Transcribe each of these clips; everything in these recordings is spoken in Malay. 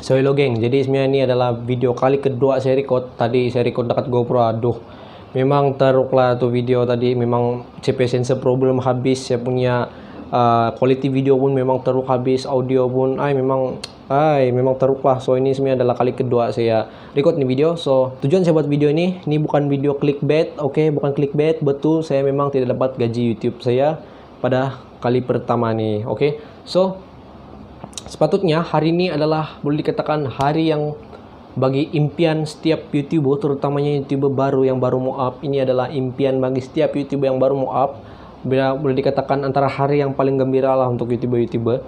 So hello geng, jadi sebenarnya ini adalah video kali kedua saya record. Tadi saya record dekat GoPro, aduh memang teruk lah tuh video tadi. Memang CP sensor problem habis, saya punya quality video pun memang teruk habis, audio pun memang teruk lah. So ini sebenarnya adalah kali kedua saya record nih video. So tujuan saya buat video ini bukan video clickbait, oke, bukan clickbait, betul saya memang tidak dapat gaji YouTube saya pada kali pertama nih, oke. So sepatutnya hari ini adalah boleh dikatakan hari yang bagi impian setiap YouTuber, terutamanya YouTuber baru yang baru mau up. Ini adalah impian bagi setiap YouTuber yang baru mau up. Boleh dikatakan antara hari yang paling gembira lah untuk YouTuber-YouTuber.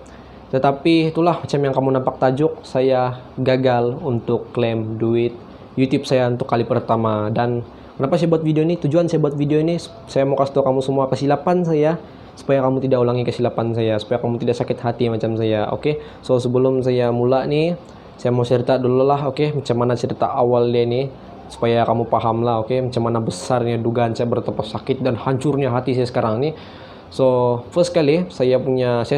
Tetapi itulah macam yang kamu nampak tajuk, saya gagal untuk klaim duit YouTube saya untuk kali pertama. Dan kenapa saya buat video ini? Tujuan saya buat video ini, saya mau kasih tahu kamu semua kesilapan saya, supaya kamu tidak ulangi kesilapan saya, supaya kamu tidak sakit hati macam saya, oke? So sebelum saya mula nih, saya mau cerita dulu lah, oke? Macam mana cerita awal dia nih, supaya kamu paham lah, oke? Macam mana besarnya dugaan saya betapa sakit dan hancurnya hati saya sekarang nih. So first kali saya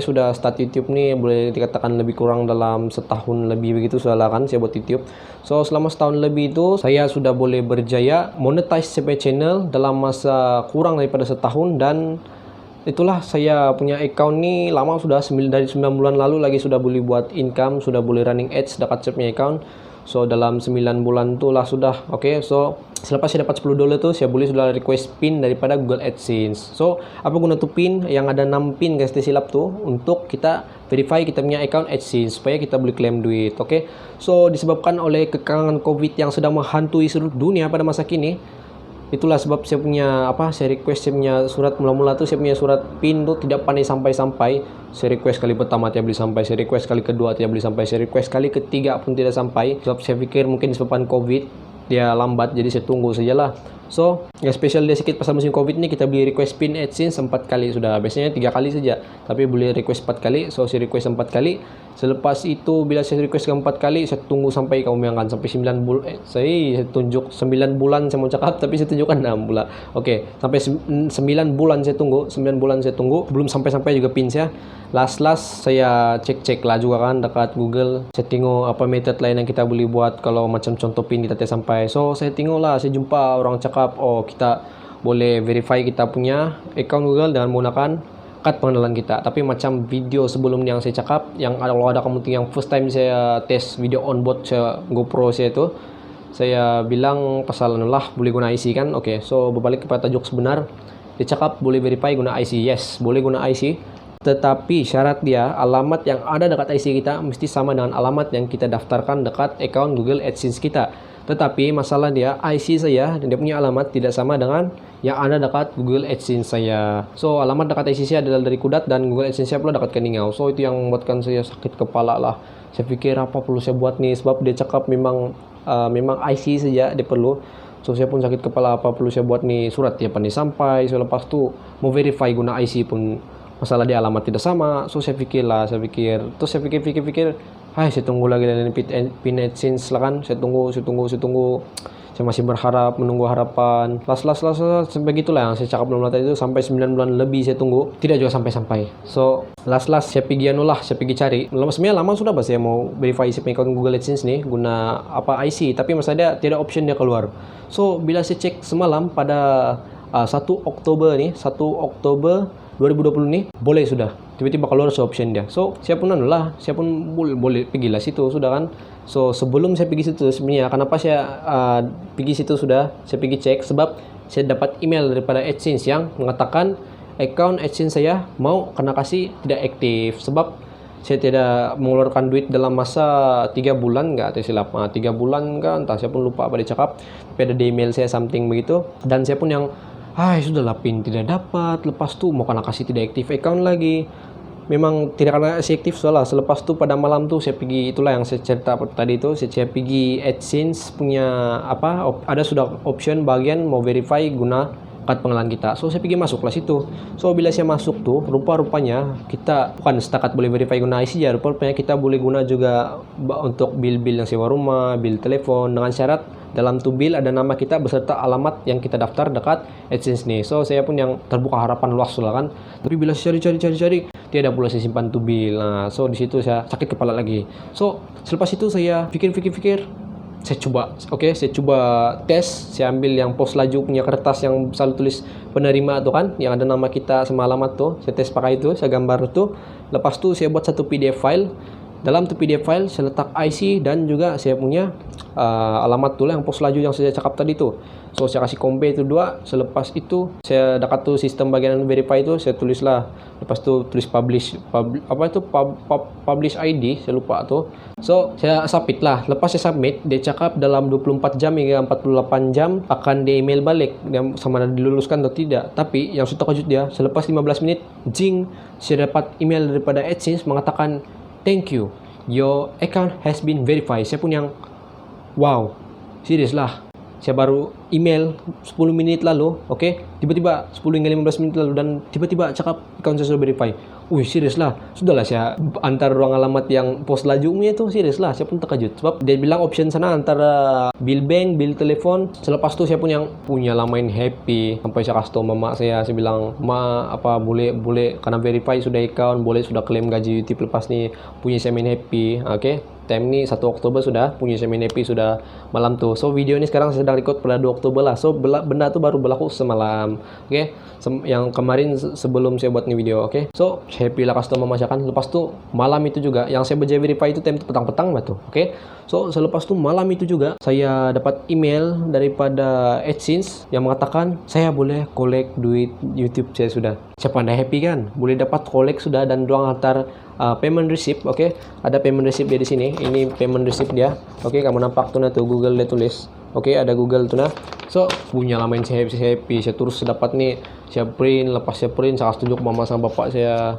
sudah start YouTube nih, boleh dikatakan lebih kurang dalam setahun lebih begitu sudah kan saya buat YouTube. So selama setahun lebih itu saya sudah boleh berjaya monetize CP channel dalam masa kurang daripada setahun. Dan itulah saya punya account nih lama sudah, dari 9 bulan lalu lagi sudah boleh buat income, sudah boleh running ads dekat saya punya account. So dalam 9 bulan tuh lah sudah, oke. So selepas saya dapat $10 tuh saya boleh sudah request pin daripada Google AdSense. So apa guna tuh pin? Yang ada 6 pin guys di silap tuh, untuk kita verify kita punya account AdSense supaya kita boleh claim duit, oke. So disebabkan oleh kekangan COVID yang sedang menghantui seluruh dunia pada masa kini, itulah sebab saya punya saya request saya punya surat mula-mula tuh, saya punya surat PIN tuh tidak pandai sampai-sampai. Saya request kali pertama tidak boleh sampai, saya request kali kedua tidak boleh sampai, saya request kali ketiga pun tidak sampai. Sebab saya pikir mungkin disebabkan COVID dia lambat, jadi saya tunggu sajalah. So yang spesial dia sedikit pasal musim COVID ini, kita beli request pin AdSense 4 kali sudah. Biasanya 3 kali saja, tapi boleh request 4 kali. So saya request 4 kali. Selepas itu bila saya request 4 kali, saya tunggu sampai kamu bayangkan sampai 9 bulan. Saya tunjuk 9 bulan saya mau cakap, tapi saya tunjukkan 6 bulan. Oke, sampai 9 bulan saya tunggu, 9 bulan saya tunggu, belum sampai-sampai juga pin saya. Last saya cek lah juga kan dekat Google. Saya tengok apa method lain yang kita boleh buat kalau macam contoh pin kita tidak sampai. So saya tengok lah, saya jumpa orang cakap, oh kita boleh verify kita punya account Google dengan menggunakan kad pengenalan kita. Tapi macam video sebelum yang saya cakap, yang kalau ada kamu yang first time saya tes video onboard saya GoPro saya itu, saya bilang pasal lah boleh guna IC kan. Oke, so berbalik kepada tajuk sebenar, dia cakap boleh verify guna IC. Yes, boleh guna IC, tetapi syarat dia alamat yang ada dekat IC kita mesti sama dengan alamat yang kita daftarkan dekat account Google AdSense kita. Tetapi masalah dia, IC saya dan dia punya alamat tidak sama dengan yang ada dekat Google AdSense saya. So alamat dekat IC saya adalah dari Kudat dan Google AdSense saya pula dekat Keningau. So itu yang membuatkan saya sakit kepala lah. Saya pikir apa perlu saya buat nih, sebab dia cakap memang IC saja dia perlu. So saya pun sakit kepala, apa perlu saya buat nih, surat dia pandai sampai. So lepas tu mau verify guna IC pun masalah dia alamat tidak sama. So saya pikir terus saya pikir saya tunggu lagi dari pin AdSense lah kan. Saya tunggu, saya masih berharap, menunggu harapan. Last sampai gitulah yang saya cakap belum tadi itu, sampai 9 bulan lebih saya tunggu, tidak juga sampai. So last saya pergi cari. Sebenarnya lama sudah saya mau verify isi account Google AdSense nih guna IC, tapi masalah dia tidak option dia keluar. So bila saya cek semalam pada 1 Oktober 2020 nih, boleh sudah. Tiba-tiba keluar option dia. So saya pun boleh pergilah situ sudah kan. So sebelum saya pergi situ, sebenarnya kenapa saya pergi situ sudah, saya pergi cek sebab saya dapat email daripada AdSense yang mengatakan account AdSense saya mau kena kasih tidak aktif sebab saya tidak mengeluarkan duit dalam masa 3 bulan enggak tersilap. 3 bulan kan, entah saya pun lupa apa dia cakap. Tapi ada di email saya something begitu, dan saya pun yang sudahlah pin tidak dapat, lepas tu mau kena kasih tidak aktif account lagi. Memang tidak kena kasih aktif soalnya. Selepas tu pada malam tu saya pergi, itulah yang saya cerita tadi tu, saya pergi AdSense punya ada sudah option bagian mau verify guna kad pengenalan kita. So saya pergi masuklah situ. So bila saya masuk tuh, rupanya kita bukan setakat boleh verify guna IC ya, rupanya kita boleh guna juga untuk bil-bil yang sewa rumah, bil telepon, dengan syarat dalam tu bil ada nama kita beserta alamat yang kita daftar dekat AdSense nih. So saya pun yang terbuka harapan luas lah kan. Tapi bila saya cari tiada pula saya simpan tuh bill. Nah, so di situ saya sakit kepala lagi. So selepas itu saya pikir-pikir, saya coba, saya coba tes, saya ambil yang pos laju punya kertas yang selalu tulis penerima tuh kan, yang ada nama kita sama alamat tuh, saya tes pakai itu, saya gambar tuh. Lepas tuh saya buat satu PDF file. Dalam tuh PDF file saya letak IC dan juga saya punya alamat tuh yang pos laju yang saya cakap tadi tuh. So saya kasih compare itu dua. Selepas itu saya dekat tuh sistem bagian verify itu, saya tulislah. Lepas tu tulis publish ID, saya lupa tuh. So saya submit lah. Lepas saya submit, dia cakap dalam 24 jam hingga 48 jam akan di email balik sama ada diluluskan atau tidak. Tapi yang sudah terkejut dia, selepas 15 menit jing, saya dapat email daripada AdSense mengatakan thank you, your account has been verified. Saya pun yang wow, serius lah. Saya baru email 10 menit lalu, tiba-tiba 10 hingga 15 menit lalu dan tiba-tiba cakap account saya sudah verify. Wih, serius lah. Sudahlah saya antar ruang alamat yang pos lajunya itu, serius lah. Saya pun terkejut sebab dia bilang option sana antara bill bank, bill telepon. Selepas itu saya pun yang punya lah main happy. Sampai saya kasih tahu mama saya bilang, "Ma, apa boleh karena verify sudah account, boleh sudah klaim gaji YouTube lepas ni punya saya main happy." Time ni 1 Oktober sudah punya saya main happy sudah malam tu. So video ini sekarang saya sedang record pada 2 Oktober lah. So benda tu baru berlaku semalam. Yang kemarin sebelum saya buat ni video, So happy lah kasih tahu mama saya kan. Lepas tu malam itu juga yang saya berjaya verify itu time tu petang-petang lah tu. So selepas tu malam itu juga saya dapat email daripada AdSense yang mengatakan saya boleh collect duit YouTube saya sudah. Saya pandai happy kan, boleh dapat collect sudah dan doang hantar payment receipt. Ada payment receipt dia di sini. Ini payment receipt dia. Kamu nampak tuh nah tuh Google dia tulis. Ada Google tuh nah. So punya lah main saya happy. Saya terus dapat nih, saya print, lepas saya print saya tunjuk ke mama sama bapak saya.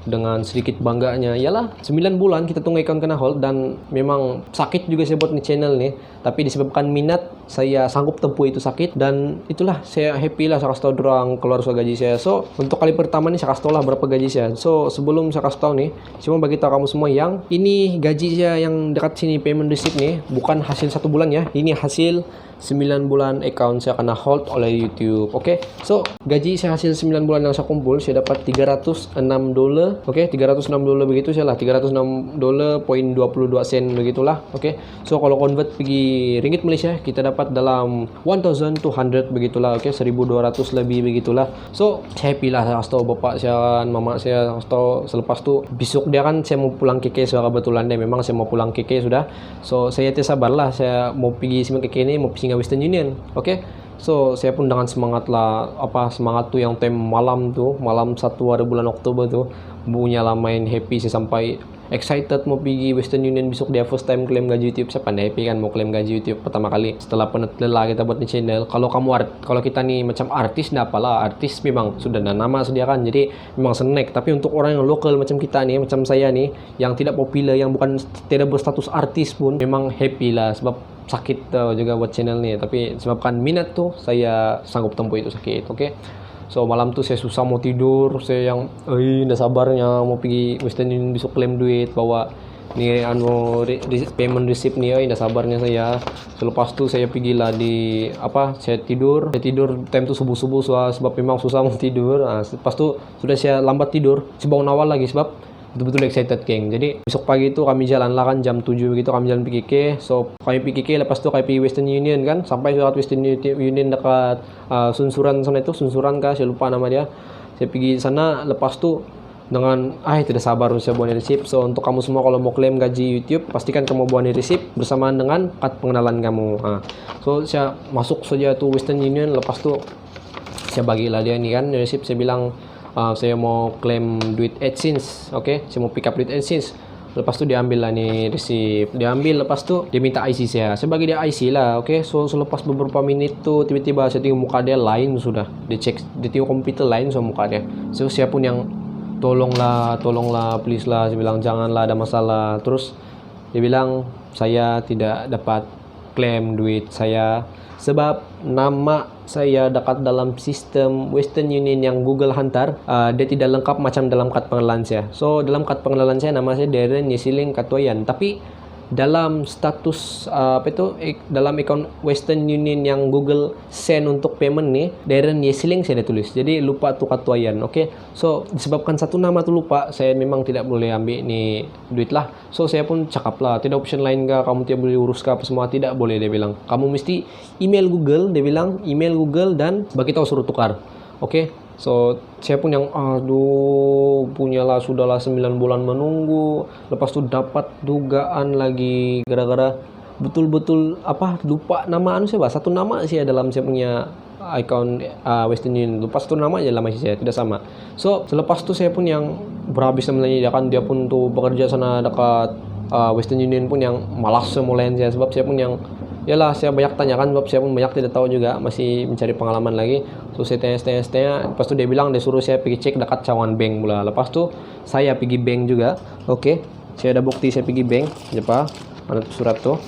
Dengan sedikit bangganya. Yalah, 9 bulan kita tunggu account kena hold dan memang sakit juga saya buat nih channel nih. Tapi disebabkan minat, saya sanggup tempuh itu sakit dan itulah saya happy lah saya kasih tahu dorang keluar soal gaji saya. So untuk kali pertama nih saya kasih tahu lah berapa gaji saya. So sebelum saya kasih tahu nih, saya mau bagi tahu kamu semua yang ini gaji saya yang dekat sini payment receipt nih bukan hasil 1 bulan ya. Ini hasil 9 bulan account saya kena hold oleh YouTube. So gaji saya hasil 9 bulan yang saya kumpul, saya dapat $306. $306 begitu saya lah, $306.22 begitulah. So kalau convert pergi ringgit Malaysia kita dapat dalam 1,200 begitulah. 1,200 lebih begitulah. So happy lah saya kasih tahu bapak saya, mama saya kasih tahu. Selepas tu besok dia kan saya mau pulang KK secara kebetulan deh, memang saya mau pulang KK sudah. So saya sabar lah, saya mau pergi simak KK ini, mau pergi Western Union. So saya pun dengan semangat lah, semangat tuh yang time malam 1 hari bulan Oktober tuh punya lah main happy. Saya sampai excited mau pergi Western Union besok, dia first time claim gaji YouTube. Saya pandai happy kan mau claim gaji YouTube pertama kali setelah penat lelah kita buat di channel. Kalau kita nih macam artis, dah apalah, artis memang sudah ada nama sediakan, jadi memang snack. Tapi untuk orang yang lokal macam kita nih, macam saya nih yang tidak popular, yang bukan tidak berstatus artis pun, memang happy lah sebab sakit juga buat channel nih. Tapi sebabkan minat tuh saya sanggup tempuh itu sakit. So malam tuh saya susah mau tidur, saya yang nggak sabarnya mau pergi Western Union besok claim duit, bawa nih payment receipt nih, nggak sabarnya saya. Selepas tuh saya pergilah saya tidur time tuh subuh sebab memang susah mau tidur. Lepas tuh sudah saya lambat tidur, saya bangun awal lagi sebab betul-betul excited geng. Jadi besok pagi itu kami jalan lah kan jam 7 begitu, kami jalan PKK. So kami PKK, lepas itu kami pergi Western Union kan, sampai dekat Western Union dekat Sunsuran sana itu, Sunsuran kah saya lupa nama dia. Saya pergi sana, lepas tu dengan tidak sabar saya buat receipt. So untuk kamu semua kalau mau claim gaji YouTube, pastikan kamu buat receipt bersamaan dengan kad pengenalan kamu. So saya masuk saja tuh Western Union, lepas tu saya bagilah dia ni kan receipt. Saya bilang saya mau claim duit AdSense, saya mau pick up duit AdSense. Lepas tu dia ambil lah ni receipt, dia ambil, lepas tu dia minta IC saya bagi dia IC lah. So selepas beberapa minit tu tiba-tiba saya tengok muka dia lain sudah, dia tengok komputer lain sama muka dia. So saya pun yang tolonglah please lah, saya bilang janganlah, ada masalah. Terus dia bilang saya tidak dapat klaim duit saya sebab nama saya dekat dalam sistem Western Union yang Google hantar, dia tidak lengkap macam dalam kad pengenalan saya. So dalam kad pengenalan saya nama saya Darren Yesiling Katuayan, tapi dalam status dalam account Western Union yang Google send untuk payment nih, Darren Yesiling saya ada tulis. Jadi lupa tuh katuayan, oke. So disebabkan satu nama tuh lupa, saya memang tidak boleh ambil nih duit lah. So saya pun cakap lah, tidak option lain kah, kamu tidak boleh urus kah apa semua, tidak boleh dia bilang. Kamu mesti email Google, dia bilang email Google dan bagi tahu suruh tukar, oke. So saya pun yang aduh punyalah sudahlah 9 bulan menunggu, lepas tu dapat dugaan lagi gara-gara betul-betul lupa nama saya satu nama sih dalam saya punya account Western Union, lupa satu nama aja lama saya tidak sama. So selepas tu saya pun yang berhabis namanya, dia pun tuh bekerja sana dekat Western Union pun yang malas semulain saya, sebab saya pun yang yalah saya banyak tanyakan, sebab saya pun banyak tidak tahu juga, masih mencari pengalaman lagi. So saya tanya, lepas tu dia bilang dia suruh saya pergi cek dekat cawan bank pula. Lepas tu saya pergi bank juga, oke. Saya ada bukti saya pergi bank, siapa mana tuh surat tuh,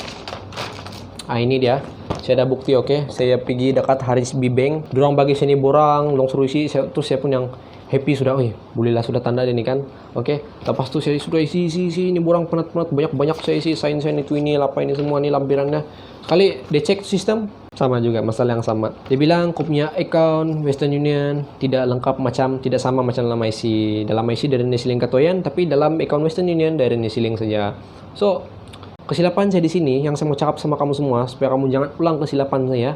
ini dia, saya ada bukti, oke. Saya pergi dekat Haris B Bank, dorang bagi sini borang, long suruh isi, terus saya pun yang happy sudah, bolehlah sudah tanda ini kan, oke. Lepas tu saya sudah isi ini borang penat banyak saya isi sign itu ini apa ini semua nih lampirannya. Sekali dia cek sistem sama juga masalah yang sama. Dia bilang kau punya account Western Union tidak lengkap, tidak sama macam dalam IC. Dalam IC dari Yesiling Katoyan, tapi dalam account Western Union dari Yesiling saja. So kesilapan saya di sini yang saya mau cakap sama kamu semua supaya kamu jangan ulang kesilapan saya.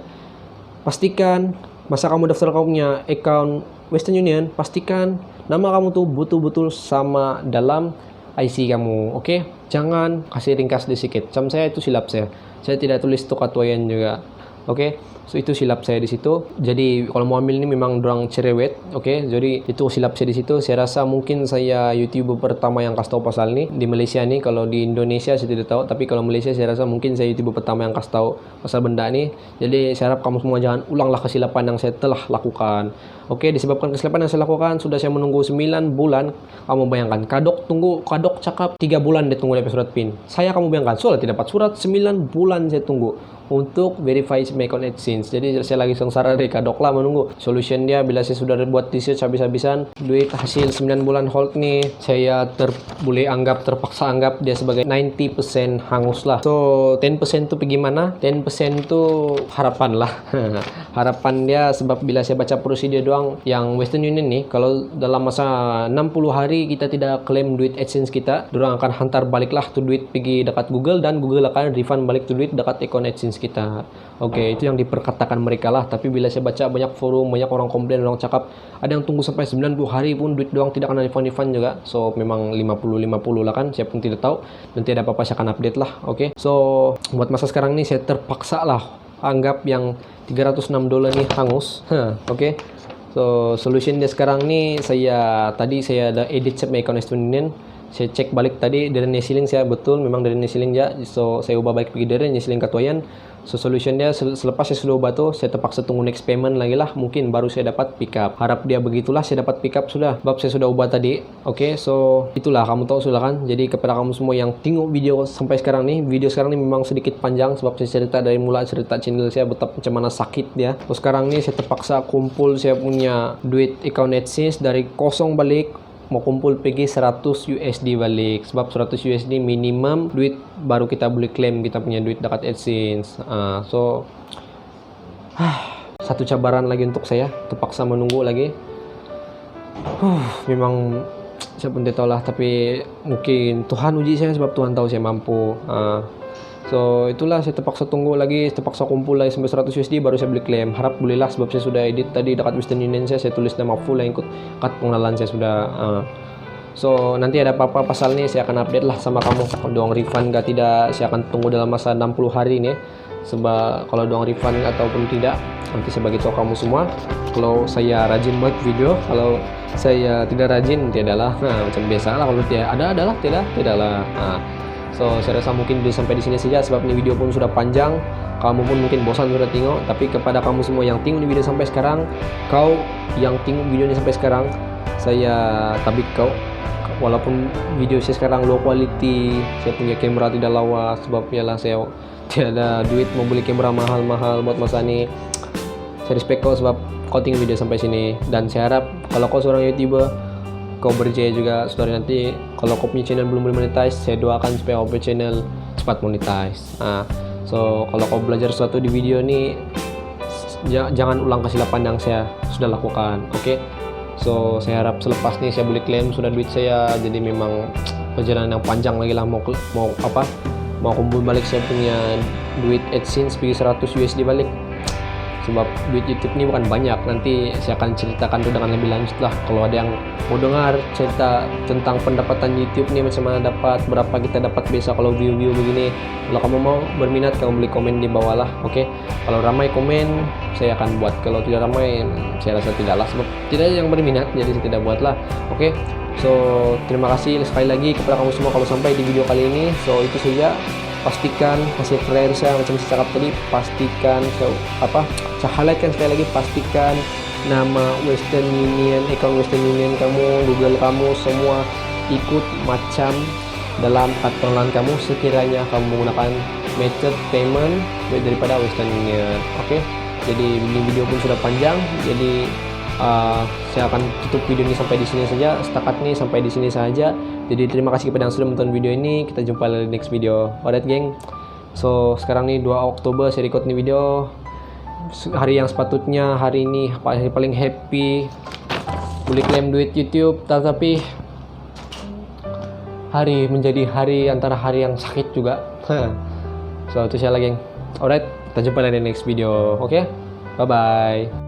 Pastikan masa kamu daftar kamu punya account Western Union, pastikan nama kamu tuh betul-betul sama dalam IC kamu, oke? Jangan kasih ringkas sedikit. Macam saya itu silap saya tidak tulis tuh katuayan juga, oke? So itu silap saya di situ. Jadi kalau mau ambil ini memang dorang cerewet, oke? Jadi itu silap saya di situ. Saya rasa mungkin saya YouTuber pertama yang kasih tahu pasal ini di Malaysia nih. Kalau di Indonesia saya tidak tahu, tapi kalau Malaysia saya rasa mungkin saya YouTuber pertama yang kasih tahu pasal benda ini. Jadi saya harap kamu semua jangan ulanglah kesilapan yang saya telah lakukan. Oke, disebabkan kesilapan yang saya lakukan, sudah saya menunggu 9 bulan. Kamu bayangkan, kadok cakap 3 bulan dia tunggu dapat surat PIN. Saya kamu bayangkan, soalnya tidak dapat surat 9 bulan saya tunggu untuk verify my account AdSense. Jadi saya lagi sengsara dari kadok lah menunggu solution dia. Bila saya sudah buat research habis-habisan, duit hasil 9 bulan hold nih, saya terpaksa anggap dia sebagai 90% hangus lah. So 10% tuh pergi mana? 10% tuh harapan lah. Harapan dia, sebab bila saya baca prosedur doang yang Western Union nih, kalau dalam masa 60 hari kita tidak klaim duit AdSense kita, dorang akan hantar balik lah tuh duit pergi dekat Google, dan Google akan refund balik tuh duit dekat account AdSense kita. Oke, itu yang diperkatakan mereka lah. Tapi bila saya baca banyak forum, banyak orang komplain, orang cakap ada yang tunggu sampai 90 hari pun duit doang tidak akan refund juga. So memang 50-50 lah kan, saya pun tidak tahu. Nanti ada apa-apa saya akan update lah, oke. So buat masa sekarang ini saya terpaksa lah anggap yang $306 nih hangus, oke. So solution dia sekarang nih, tadi saya ada edit my account Western Union. Saya cek balik tadi dari Yesiling, saya betul memang dari Yesiling ya. So saya ubah balik pergi dari Yesiling Katoyan. So solution dia selepas saya sudah ubah tuh, saya terpaksa tunggu next payment lagi lah, mungkin baru saya dapat pick up. Harap dia begitulah saya dapat pick up sudah, sebab saya sudah ubah tadi. Oke, so itulah kamu tahu sudah kan. Jadi kepada kamu semua yang tengok video sampai sekarang nih, video sekarang ini memang sedikit panjang sebab saya cerita dari mula cerita channel saya betapa macam mana sakit dia. So sekarang ini saya terpaksa kumpul saya punya duit account AdSense dari kosong balik, mau kumpul pergi 100 USD balik, sebab 100 USD minimum duit baru kita boleh claim kita punya duit dekat AdSense. So satu cabaran lagi untuk saya, terpaksa menunggu lagi. Memang saya pun tidak tahu lah, tapi mungkin Tuhan uji saya sebab Tuhan tahu saya mampu. So itulah saya terpaksa tunggu lagi, terpaksa kumpul lagi sampai 100 USD baru saya beli klaim. Harap bolehlah, sebab saya sudah edit tadi dekat Western Union saya tulis nama full yang ikut kad pengenalan saya sudah. So nanti ada apa-apa pasal ini saya akan update lah sama kamu. Kalau doang refund gak tidak, saya akan tunggu dalam masa 60 hari ini. Sebab kalau doang refund ataupun tidak, nanti saya bagi tahu kamu semua. Kalau saya rajin buat video, kalau saya tidak rajin tidaklah. Macam biasa lah, kalau tidak adalah tidaklah. So saya rasa mungkin video sampai di sini saja, sebab ini video pun sudah panjang. Kamu pun mungkin bosan sudah tengok. Tapi kepada kamu semua yang tengok video sampai sekarang, kau yang tengok video ini sampai sekarang, saya tabik kau. Walaupun video saya sekarang low quality, saya punya kamera tidak lawas, sebab ialah saya tiada duit mau beli kamera mahal-mahal buat masa ini. Saya respect kau sebab kau tengok video sampai sini, dan saya harap kalau kau seorang YouTuber, kau berjaya juga. Saudara, nanti kalau kau punya channel belum monetize, saya doakan supaya kau punya channel cepat monetize. Nah, so kalau kau belajar sesuatu di video ini, jangan ulang kesilapan yang saya sudah lakukan. Oke. So saya harap selepas ini saya boleh klaim sudah duit saya. Jadi memang perjalanan yang panjang lagi lah, mau kumpul balik saya punya duit AdSense pergi 100 USD balik. Sebab duit YouTube ini bukan banyak. Nanti saya akan ceritakan itu dengan lebih lanjut lah. Kalau ada yang mau dengar cerita tentang pendapatan YouTube ini, macam mana dapat, berapa kita dapat biasa kalau view begini. Kalau kamu mau berminat, kamu boleh komen di bawah lah. Oke. Kalau ramai komen, saya akan buat. Kalau tidak ramai, saya rasa tidaklah, sebab tidak ada yang berminat, jadi saya tidak buat lah. Oke. So terima kasih sekali lagi kepada kamu semua kalau sampai di video kali ini. So itu saja. Pastikan hasil player saya macam saya cakap tadi, pastikan saya highlightkan sekali lagi, pastikan nama Western Union, account Western Union kamu, Google kamu semua ikut macam dalam aturan kamu sekiranya kamu menggunakan method payment daripada Western Union. Oke. Jadi ini video pun sudah panjang, jadi saya akan tutup video ini sampai di sini saja. Setakat nih sampai di sini saja. Jadi terima kasih kepada yang sudah menonton video ini. Kita jumpa di next video. Alright geng. So sekarang nih 2 Oktober saya record nih video. Hari yang sepatutnya hari ini hari paling happy, boleh klaim duit YouTube, tapi hari menjadi hari antara hari yang sakit juga. So itu saya lagi geng. Alright, kita jumpa di next video. Oke. Bye bye.